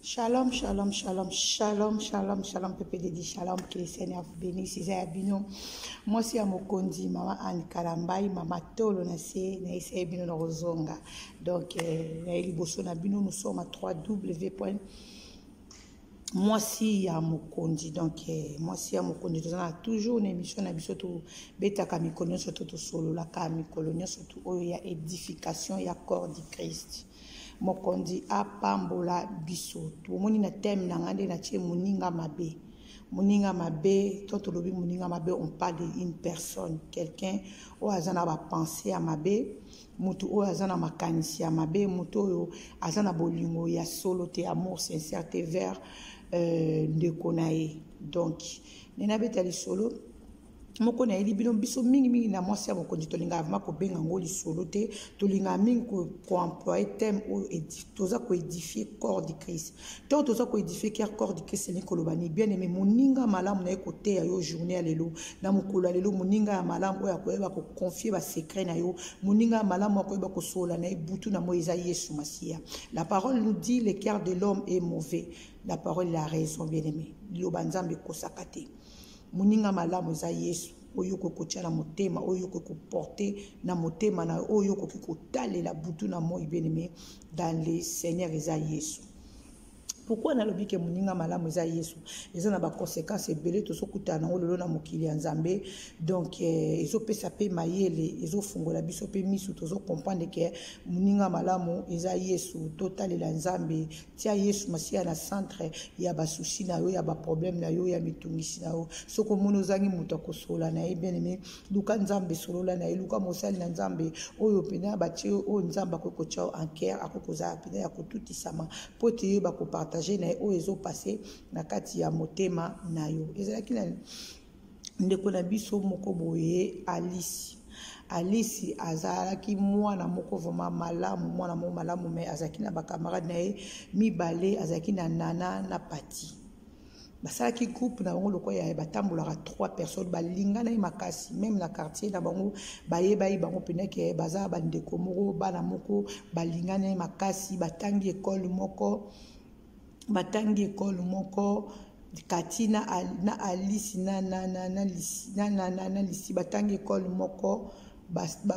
Shalom, shalom, shalom, shalom, shalom, shalom, Pépé Dédi, shalom, que le Seigneur vous bénisse, Isaiah Bino. Moi, c'est à Mokondi, maman Anne Kalambaï, maman Tolo, na Isaiah Bino, na Rozonga. Donc, na Eliboso, na Bino, nous sommes à 3W. Moi, si à Mokondi, donc, moi, si à Mokondi, nous avons toujours une émission, na biso, beta kamikono, surtout, solo, la kamikono, surtout, il y a édification, il y a corps du Christ. Mokondi apambola biso tomoni na thème na ngande na tie muninga mabe toto lobi muninga mabe, on parle d'une personne, quelqu'un o azana ba penser à mabe, mutu o azana makanisi à mabe, mutu o azana bolingo ya solo te amour sincère te vers de konae. Donc nena betali solo moko na eli bino biso mingi na mwasi ya mokonzi tolinga avma ko benga ngoli solo te tolinga mingi ko employer thème o toza ko édifier corps de Christ to toza ko édifier corps de Christ ni kolobani bien aimé moninga malamu na côté ya yo journée lelo na mokolo lelo moninga malamu ya koyeba ko confier ba secret na yo moninga malamu ya koyeba ko sola na butu na Moïse Yesu Masia. La parole nous dit le cœur de l'homme est mauvais, la parole la raison bien aimé lobanzambe kosakate muninga malamu za Yesu oyo kokotia na motema oyo koporter na motema na oyo kokitalela butu na moi bien-aimé dans le Seigneur za Yesu. Pourquoi na lobi ke muninga malamu za Yesu eza na ba conséquences ebele to sokuta na lolo na mokili ya Nzambe. Donc ezo pesa pe mayele ezo fungola biso pe misu to zo comprendre ke muninga malamu eza Yesu total la Nzambe tia Yesu Masia na centre ya ba souci na yo ya ba problème na yo ya mitungisi na yo soko mono zangi muto kosola na e bien aimé luka Nzambe solola na e luka mosali na Nzambe oyo pena ba tie o Nzamba ko kocha en cœur akokoza pena ya kotutisama pote ba ko partager na o ezo passé na kati ya motema na yo ezalaki na ndeko na biso moko boye Alice azalaki mwana moko vraiment malamu mwana mo malamu mais azalaki na ba camarade na ye mibale azalaki na Nana na Pati basalaki groupe na bango loko ya batambolaka 3 personnes balingana ye makasi même na quartier na bango bayebai bango pena ke baza bandeko moko bana moko balingana ye makasi batangi école moko Katina na Alice na Lisi batangi école moko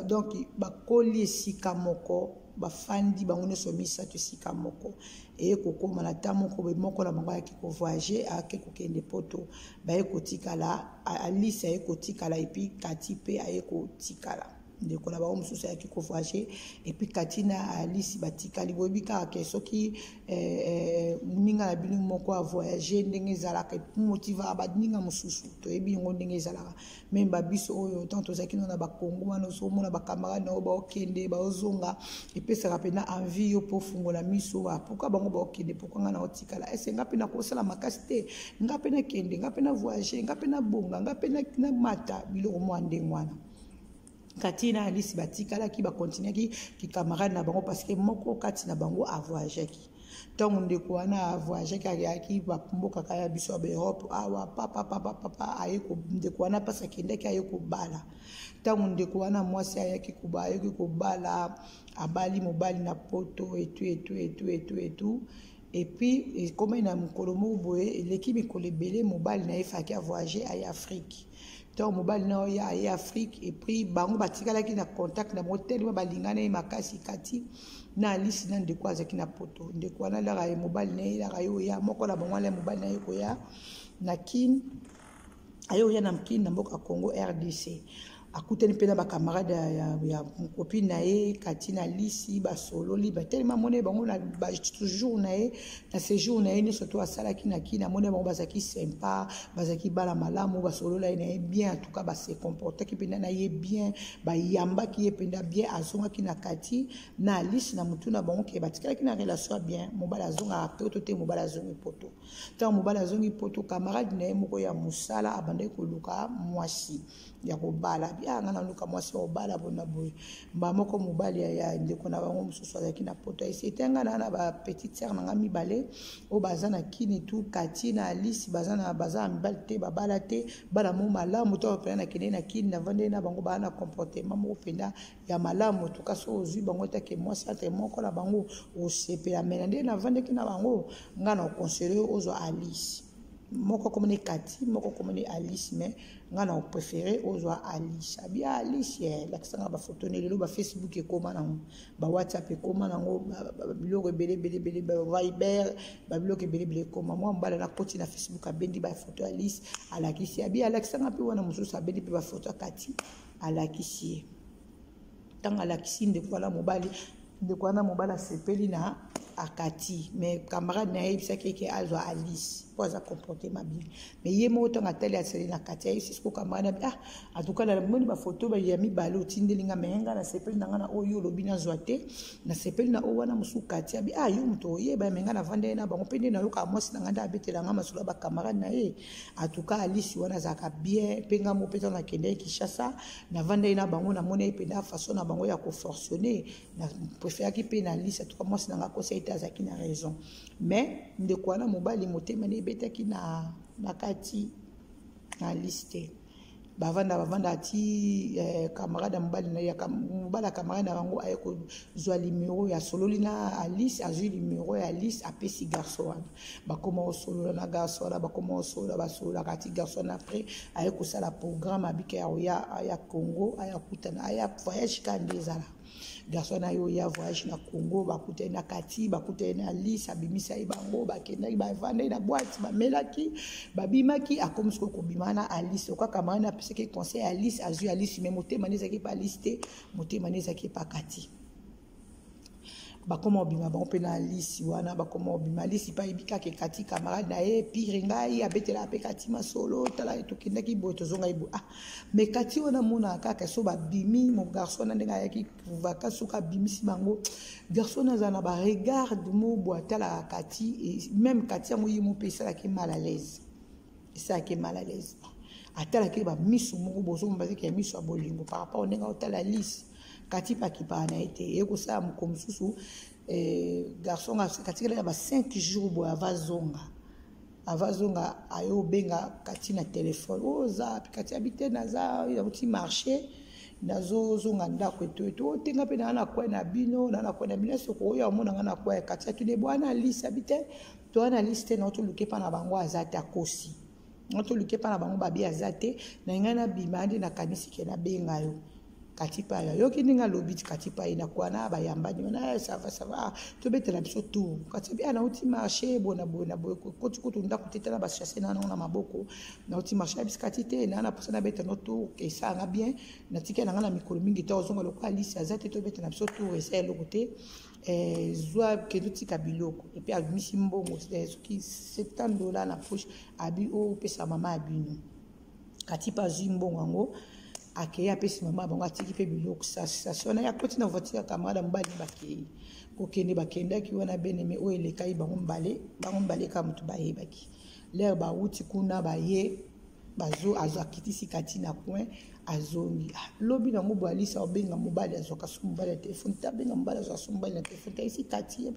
donc bakoli esika moko bafandi bango nyonso misato esika moko eye kokoma na ta moko na bango ayaki kovoyager ayaki kokende poto baye kotikala Alice aye kotikala epuis Kati pe aye kotikala ndeko na bango mosusu ayaki kovoyager epuis Katina Alice batikali boyebi kaka ke soki muninga na bino moko avoyager ndenge ezalaka motiva baninga mosusu toyebi yango ndenge ezalaka même babiso oyo tant tozalaki na bakongo wana ozomona bakamarade na oyo baokende baozonga epesaka pena envie yo mpo fungola miso pourquoi bango baokende pourquoi nga na otikala ese nga mpe na kosala makasi te nga mpe nakende nga mpe na voyager nga mpe na bonga nga mpe na mata biloko mwa ndenge wana Katina Alice batikalaki bakontinuaki ki camarade na bango parce que moko kati na bango avoyageaki donc ndeko wana avoyageaki ayaki bamboka kaya biso ya Europe awa papa ayeko ndeko wana pasa kendeki ayeko bala tango ndeko wana mwasi ayaki kobala abali mobali na poto et tout et puis comme na mokolo moko boye eleki mikolo ebele mobali na ye faki avoyager aye Afrique donc mobali na ya aye Afrique et puis bango batikalaki na contact na motel balingana ye makasi Kati na Alice na ndeko azaki na poto ndeko wana lara ye mobali na ye lara yo ya moko na bango la mobali na ye ko ya na kin ayo ya na mkin na mboka Congo RDC akutani pena ba camarade ya copine na ye Katina Alice basololi tellement mone bango na toujours na ye na séjour na ye ne surtout asalaki na kina mone bango bazaki sympa bazaki bala malamu basolola na ye bien en tout cas se comporter ki pena na ye bien yamba ki ye pena bien azonga ki na Kati na Alice na mutu na bango ke batikala ki na relation bien mobala azonga poto te mobala azongi poto tant mobala azongi poto camarade na ye moko ya musala abandai ko luka mwasi ya kobala bia ngana luka mwasi obala bona boy ba moko mobali ya ndeko na bango mususu azaki na poto esetenga na ba petite sœur nanga mibale o bazana kini tu Kati na Alice bazana mibali te babala te bala mo malamu to pena na kini na kini na vande na bango bana comportement mo penda ya malamu to kaso ozui bango ta ke mwasi ate moko na bango o sepela menande na vande ki na bango ngana conseiller ozo Alice moko komone Kati moko komone Alice mais ngana o préféré ozwa Alice abia Alice la kisanga ba photo ne lelo ba Facebook ekoma nango ba WhatsApp ekoma nango ba biloko bele ba Viber ba biloko bele koma moi mbala na koti na Facebook abendi ba photo Alice alakisi abia la kisanga pe wana mususu abendi pe ba photo Kati alakisi tanga alakisi ndeko na mobali ndeko na mobali sepeli na akati mais camarade na yebisa ke azwa Alice pour sa comportement bien mais yemo autant atali aseli na Kati ayi sisko camarade en tout cas la moni ba photo ba yami balo tindelinga menga na sepeli na ngana oyo lobina zoate na sepeli na owana musu Kati abi yo mto yeba menga na vande na bango pende na yoka mwasi na nganda abetela nga masolo ba camarade na ye en tout cas Alice wana zaka bien penga mo peta na kende Kinshasa na vande na bango na mona ipenda façon na bango ya ko forcener na préfère ki pe na Alice en tout cas mwasi na nga conseil azaki na raison mais ndeko wana mobali motema ne betaki na Kati na liste bavanda ati camarade mobali na ya mobala camarade na bango ayeko zwa numéro ya sololi na Alice azui numéro ya Alice apesi garçon wana bakoma solo na garçon wana bakoma solo basola Kati garçon après ayeko sala programme abika ya Congo ayakutana aya voyage kandezala garçon na yo ya voyage na Congo bakutana na Kati bakutana na Alice abimisa ibango bakendaki bavanda na boîte bamelaki babimaki akomsko kobimana Alice kwa kama na peseke conseil Alice azui Alice mais motema nezaki pa liste motema nezaki pa Kati bakoma obima bango pe na Alice wana bakoma obima Alice pa ebika ke Kati camarade na ye pire ngai abetela pe Kati masolo tala etokendaki boye tozonga ibo mais Kati wana mona kaka so babimi mon garçon na ndenga yaki vacances suka bimisi bango garçon azana ba regarde mo boatala Kati et même Kati yango yimo pesa la ki mal à l'aise ça qui est mal à l'aise atala ki ba misu mo bozo mbazi ki misu abolingo par rapport au ndenga otala Alice Kati pa ki pa na été eko sa mko mususu garçon Kati la ba 5 jours bo avazonga ayo benga Kati na téléphone oza Kati habite na za ya uti marché nazo zonga ndako eto tenga pe na kwa na bino soko ya mona na kwa Kati tu de bwana Alice habite to ana liste na to luke pa na bango azata kosi na to luke pa na bango babi azate na ngana bimande na kanisi ke na benga yo Kati pa yo kininga lobiti Kati pa ina kwa na ba yambani na ça va to betela biso tout Kati bi ana uti marché bona kotu ndako tetela ba chasser na maboko na uti marché bis Kati te na posana beta no tout ke ça nga bien na tika na ngana mikolo mingi ta ozonga lokwa Alice azate to betela biso tout essayer le côté zwa ke tika biloko et puis admisi mbongo c'est qui $70 na poche abi o pesa mama abino Kati pa zimbongo ngo akeya pesi mama bango atiki pe biloko sona ya koti na voiture camarade mbali bakei kokende bakenda ki wana beneme o elekai bango mbale ka mutu baye baki l'air ba uti kuna baye bazo azakitisi Kati na coin azongi lobi na ngobo Alice obenga mobali azoka su mobali ya telefone tabenga mobali azoka su mobali na telefone taisi Kati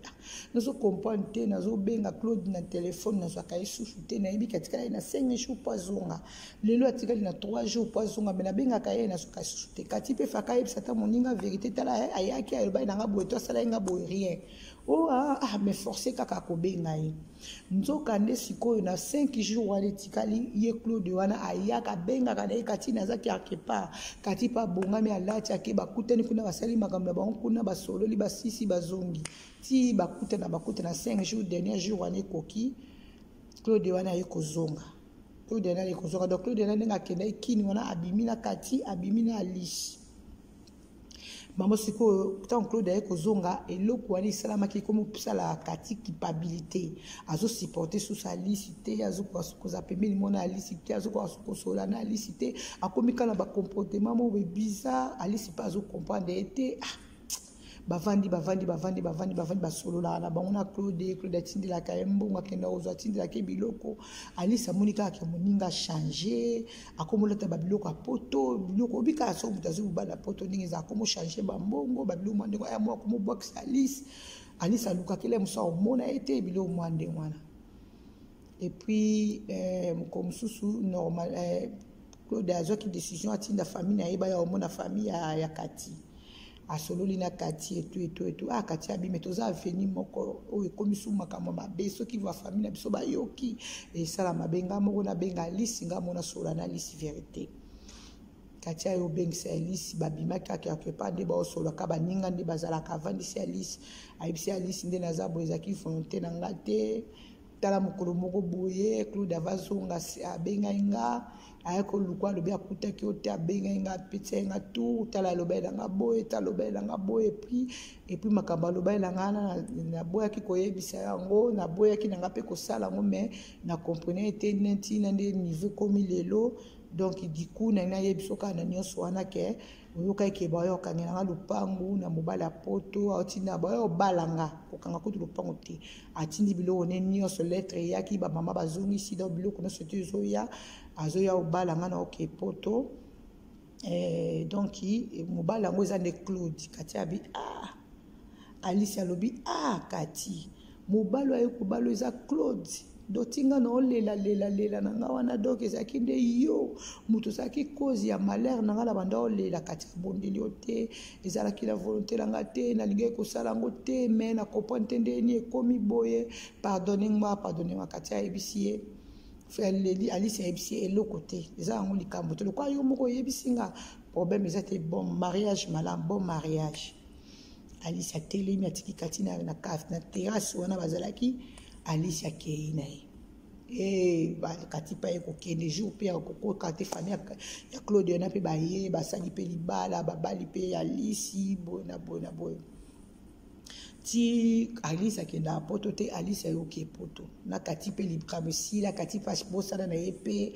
nazo comprendre te nazo benga Claude na telefone nazo ka isusu te na yebi Kati kala na 5 jours poisonga lelo atikali na 3 jours poisonga mais na benga ka ye nazo ka isusu te Kati pe faka yebisa ta moninga vérité tala ayaki ayoba na ngabo to sala ngabo rien mais forcé kaka kobenga ye nzoka nde sikoyo na 5 jours wale tikali ye Claude wana ayaka benga kana ye Kati nazaki akepa Kati pa bongami alati ake bakutani kuna basali makambo na bango kuna basololi basisi bazongi ti bakutana na 5 jours dernier jour wana koki Claude wana ye kozonga Claude wana ye kozonga donc Claude wana nga kenda ikini wana abimi na Kati abimi na Alice Maman siko tant Claude ayeko zonga eloko wani salama ki comme sala Kati culpabilité azo supporter sous sa licité azo ko za pemeli mona licité azo ko sola na licité akomika na ba comportement mo bizarre Alice pas zo comprendre été bavandi basolo la bango na Claude atindela ka mbongo akenda ozo atindela ke biloko Alice amonika ke moninga changer akomolata babiloko a poto biloko bika so mutazu bala poto ndenge za komo changer bambongo babiloko mwande ya mo komo box Alice aluka kele musa omona ete biloko mwande wana et puis comme sous normal Claude azoki décision atinda famille na yeba ya omona famille ya Kati asololi na Kati et tout Kati abi metoza aveni moko o ekomisu makambo mabe soki va famille na biso ba yoki et sala mabenga moko na benga Alice nga mona sola na Alice vérité Kati ayo bengisa Alice babimaki quelque part de ba solo ka baninga nde bazala ka vandisi Alice ayibisi Alice nde nazabo ezaki volonté na ngate tala mokolo moko boye Claude avazonga abenga inga ayako lukwa lobi akutaki ote abenga inga pizza inga tout tala lobela nga boye tala lobela nga boye et puis makamba lobela nga na boya ki koyebisa yango na boya ki nanga pe kosala ngo mais na comprenait était neti na des niveau comme lelo donc du coup na yebiso ka na nyonso wana ke oyoka ke bayo kangela lupangu na mobala poto atina bayo balanga kokanga kutu lupangu te atindi bilo ne nyonso lettre yaki ba mama bazungi sida biloko na sote azoya obalanga na ok poto donc mobala ngo za ne Claude Kati abi Alice alobi Kati mobalo ayo kobalo za Claude dotinga na olela na nga wana donc ezaki nde yo mutu saki cause ya malheur na nga na banda olela Kati bondeli ote ezalaki la volonté na nga te na lingi kosala ngo te mais na comprendre nde ni ekomi boye pardonnez-moi Kati ayebisi ye Alice ayebisi eloko te eza yango likambo te lokwa yo moko yebisi nga problème eza te bon mariage malam bon mariage Alice atelemi atiki Kati na terrasse wana bazalaki Alice akei na ye Kati pa ye kokende jour pe akokoka te famille ya Claude na pe baye basali pe libala babali pe Alice boye ti Alice akenda poto te Alice ayoki poto na Kati pe likamesila Kati pa bosana na ye pe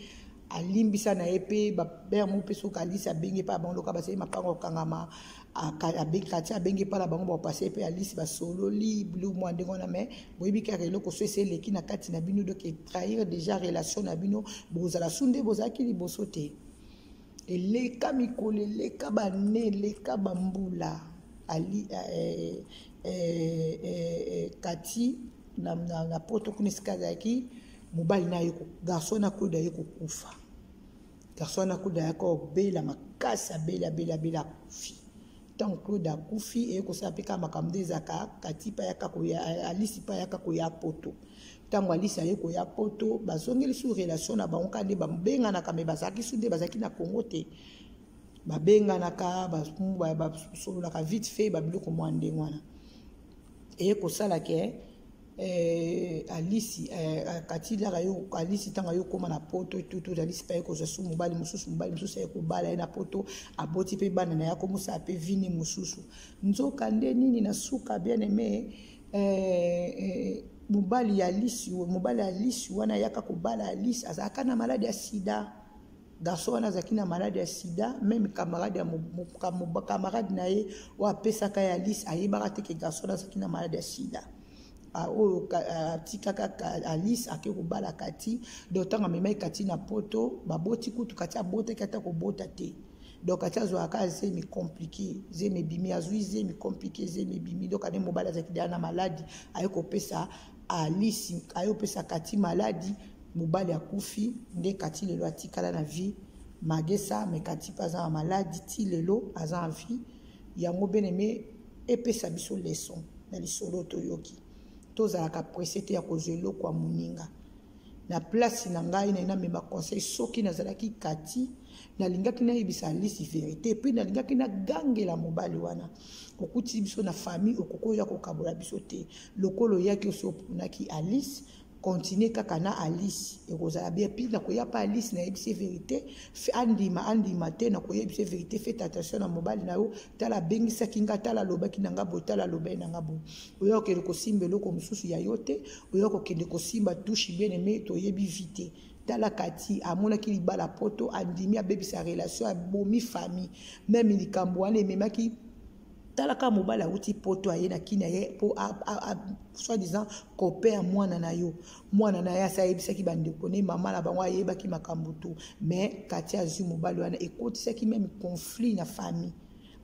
alimbisa na ye pe babere mo pe soka Alice abenge pa bango loka basali mapango kangama Kati abenge pa la bango ba passer pe Alice basololi blue mo ndengo na mais boyebi ka eloko so eseleki na kati na bino donc trahir déjà relation na bino bozala sunde bozaki liboso te eleka mikolo eleka bane eleka bambula Kati na poto kunisika zaki mobali na yeko garçon na Claude yeko kufa garçon na Claude yeko bela makasa bela kufi tant Claude akufi yeko sapika makamde zaka Kati pa yaka koya Alice pa yaka koya poto tant Alice yeko ya poto bazongeli sur relation na bango kande bambenga na kame bazaki sunde bazaki na Congo te babenga na ka ba solo la ka vite fait babiloko mwande wana yeko sala ke Alice Kati la yo Alice tanga yo koma na poto tout Alice pa ko zasu mobali mususu ko bala na poto aboti pe bana na yako musa pe vini mususu nzoka nde nini na suka bien aimé mobali ya Alice wana yaka ko bala Alice azaka na maladie ya sida garçon wana azaki na maladie ya sida même camarade ya camarade na ye wa pesa ka ya Alice ayebaka te ke garçon azaki na maladie ya sida tikaka Alice ake kobala Kati d'autant amemai Kati na poto baboti kutu Kati abota kata kobota te donc Kati azwaka zemi compliqué zemi bimi azwi zemi compliqué zemi bimi donc ane mobala azaki na maladie aye kopesa Alice aye kopesa Kati maladie mobali akufi nde Kati lelo atikala na vie magesa mais Kati pa za maladie ti lelo aza en vie yango beneme epesa biso leçon na lisolo toyoki tozalaka pressé te ya kozwa eloko ya moninga na place na ngai na mema conseil soki nazalaki Kati nalingaki nayebisa Alice vérité puis nalingaki nagangela mobali wana okuti biso na famille okokoya kokabola biso te lokolo yaki oso opunaki Alice continuer kaka na Alice ekozala bien puis na koya pa Alice na yebise vérité andima te na koyebise vérité faites attention na mobali na yo tala bengisa kinga tala lobaki na ngabo tala lobai na ngabo oyo ke ko simba loko mususu ya yote oyo ko kende ko simba touche bien aimé to yebi vite tala Kati amona ki libala poto andimi abebisa relation abomi famille même likambo wana ememaki talaka mobala uti poto aye na kina ye po soit disant copain mwana na yo sa yebisaki bandeko ne mama na bango ayebaki makambo tu mais kati azu mobali wana ekotisaki même conflit na famille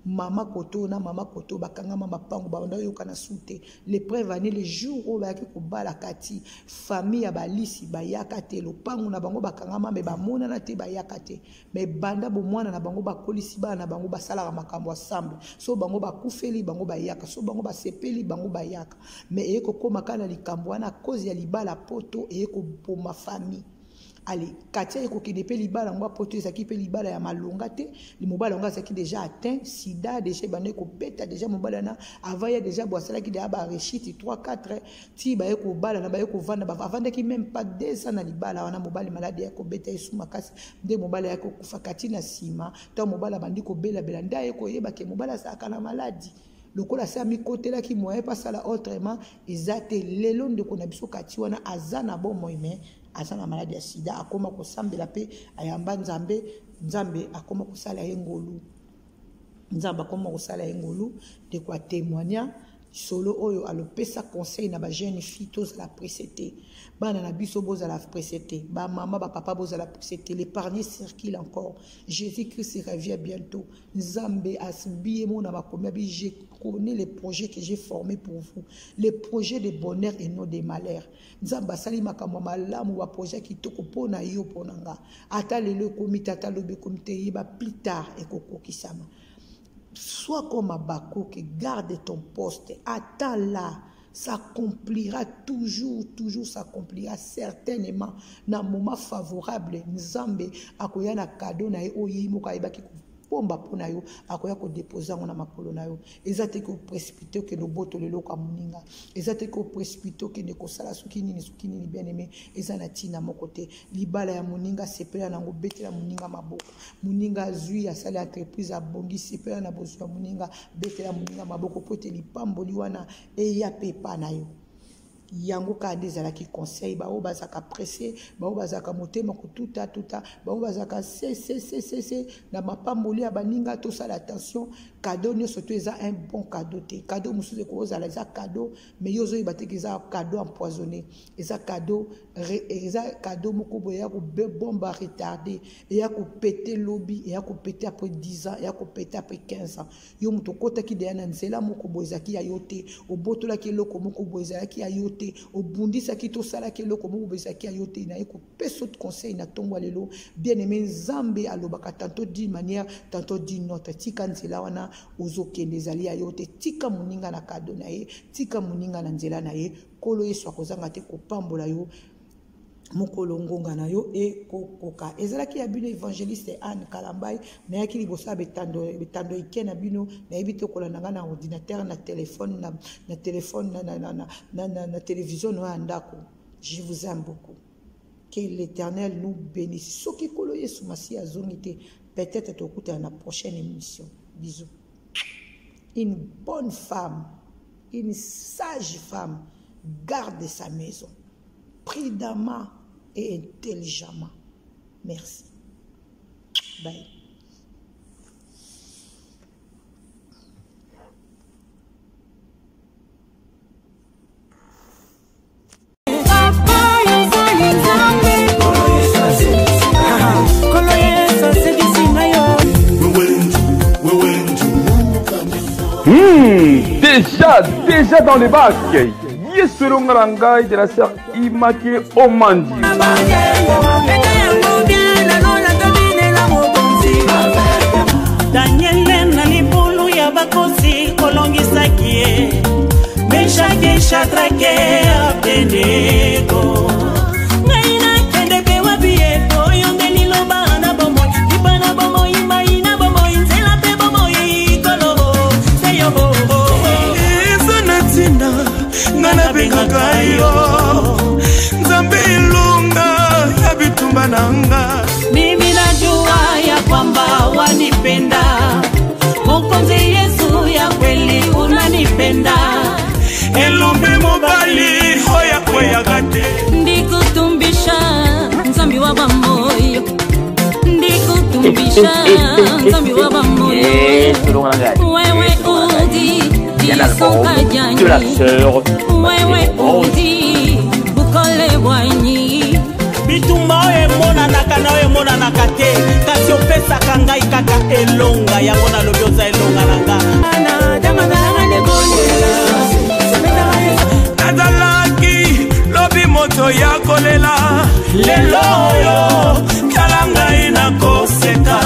mama koto na mama koto bakangama mapango banda yokana sute l'épreuve année le jour où ba ki ko bala kati famille ya balisi bayaka te lopango na bango bakangama me bamona na te bayaka te mais banda bo mwana na bango bakolisi ba na bango basala makambo ensemble so bango bakufeli bango bayaka so bango basepeli bango bayaka mais eko koma kana likambo wana cause ya libala poto eko poma famille. Allez, Katia eko kidepe libala ngwa poto ezaki pe libala ya malonga te li mobala nga zaki déjà atteint sida déjà bande ko beta déjà mobala na avant ya déjà boisala ki ba rechiti 3-4 ti ba eko bala na ba eko vanda ba vanda ki même pas 2 ans na libala wana mobali malade ya ko beta esu makasi de mobala ya ko kufa katina sima to mobala bandi ko bela bela nda eko yeba ke mobala sa kana maladi lokola sa mi côté là qui moyen pas ça là autrement ezate lelo ndeko na biso kati wana azana bon moyen azana maladie ya sida akoma ko sambela pe ayamba nzambe akoma ko sala yengolu nzamba akoma ko sala yengolu de quoi témoigner solo oyo alopesa conseil na ba jeune fille tous la précédé bana na biso boza la précédé ba maman ba papa boza la précédé l'épargne circule encore Jésus-Christ revient bientôt nzambe asbiye mona ba komia bi je connais les projets que j'ai formés pour vous les projets de bonheur et non de malheur nzamba sali makambo malamu ba projet ki toko pona yo ponanga ata lelo komita ata lobe komite yiba plus tard ekokokisama. Sois comme Abakouk, garde ton poste, attends là, s'accomplira toujours s'accomplira certainement dans un moment favorable. Nzambe akoya na cadeau na yo yimo ka ibaki pomba pona yo akoya ko déposer na makolo na yo ezate ko précipiter que loboto lelo ka muninga ezate ko précipiter que ne ko sala suki ni bien aimé ezana tina mokote libala ya muninga sepela nango betela muninga maboko muninga zui ya sala entreprise abongi sepela na bozo muninga betela muninga maboko pote lipamboli wana e ya pepa na yo yango ka ndezala ki conseil ba o bazaka pressé ba o bazaka motema ko tuta ba o bazaka c'est na mapamboli ya baninga to sala attention cadeau nyo surtout eza un bon cadeau te cadeau musuze ko ozala eza cadeau mais yozo ibate eza cadeau empoisonné eza cadeau moko boya ko bomba retardé et ya ko péter lobby et ya ko péter après 10 ans et ya ko péter après 15 ans yo muto kota ki de na nzela moko boyaki ya yote obotola ki loko moko boyaki ya yote au bundisa ki to sala ke loko mo bezaki ayote na eko peso de conseil na tongo lelo bien aimé Nzambe alobaka tantôt d'une manière tantôt d'une autre tika nzela wana ozokende zali ayote tika muninga na kado na ye tika muninga na nzela na ye kolo yesu akozanga te kopambola yo mokolo ngonga na yo e koka ezalaki ya bino évangéliste Anne Kalambai na yaki libosa betando ikena bino na yebite kolanda na ordinateur na téléphone na téléphone na télévision no andako. Je vous aime beaucoup, que l'Éternel nous bénisse. Soki kolo yesu masi azongite peut-être tokuta na prochaine émission. Bisous. Une bonne femme, une sage femme garde sa maison prudemment et intelligemment. Merci. Bye. Déjà dans les bacs. Yesuru Ngarangai de la sœur Immaculée Omandi. Daniel Nalipulu Yabakosi Kolongisaki Meshake Shatrake Abdenego Naina Kendepe Wabieto Yongeli Lobana Bomo Ibana Bomo Imaina Bomo Inzela Pe Bomo Ikolo Seyo Bobo Izanatina Ngana Bengakayo Nzambe Ilunga Yabitumba Nanga Mimi najua ya kwamba wanipenda Mwokozi Yesu ya kweli unanipenda Elombe mobali hoya kweya gate Ndikutumbisha nzambi wa bamoyo Ndikutumbisha nzambi wa bamoyo Wewe udi de la sœur bitumba emonanaka na emonanaka te kasi opesaka ngai kaka elonga yango nalobi oza elonga na nga nazalaki lobi moto ya kolela lelo oyo tala ngai nakoseka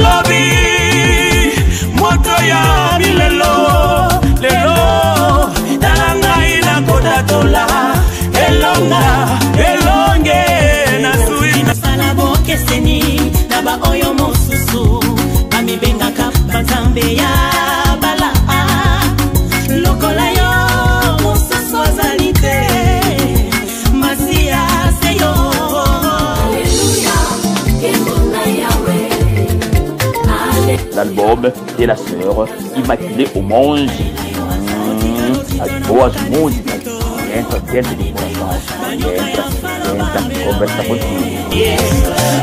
lobi moto ya bilelo lelo tala ngai nakodatola elonga elonge nasui nasala bokeseni na baoyo mosusu bamibengaka banzambe ya bala lokola yo mosusu azali te masia seyo l'album de la sœur Immaculée au Monde. Boa música. Entra dentro do coração. Entra, conversa contigo.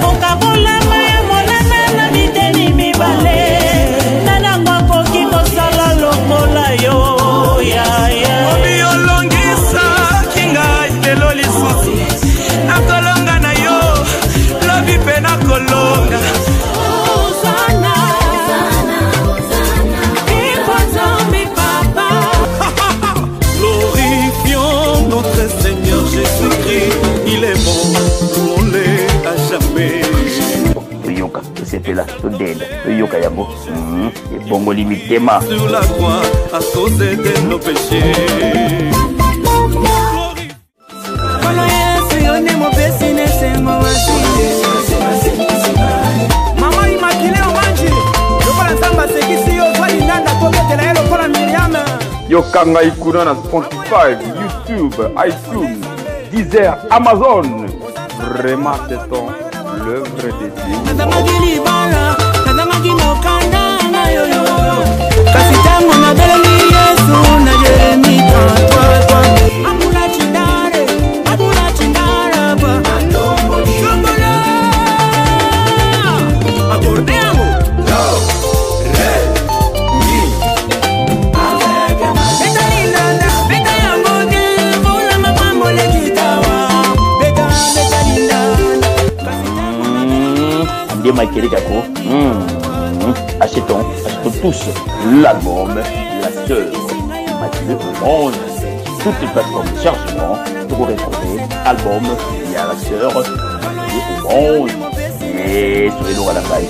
Okabola maya molana na biteni mibale nanango koki kosala lokola yo obi olongisa kinga lelo lisusu nakolonga na yo lobi mpe nakolonga Seigneur Jésus-Christ, il est bon, louons-le à jamais. Yoka, c'était là, tout dead. Yoka yabo, et bongo limité ma. Sur la croix, à cause de nos péchés. Maman Immaculée au Manji, je vois l'ensemble, c'est qu'ici, on voit l'Inanda, pour mettre la haine pour la Myriam. Yokanga Ikuna na Spotify, YouTube, iTunes, Deezer, Amazon. Vraiment, c'est ton l'œuvre de Dieu. Achetons tous l'album La Sœur Immaculée au Monde. Toutes les plateformes de chargement pour retrouver l'album Il y a La Sœur Immaculée au Monde. Et sur les noms à la faille.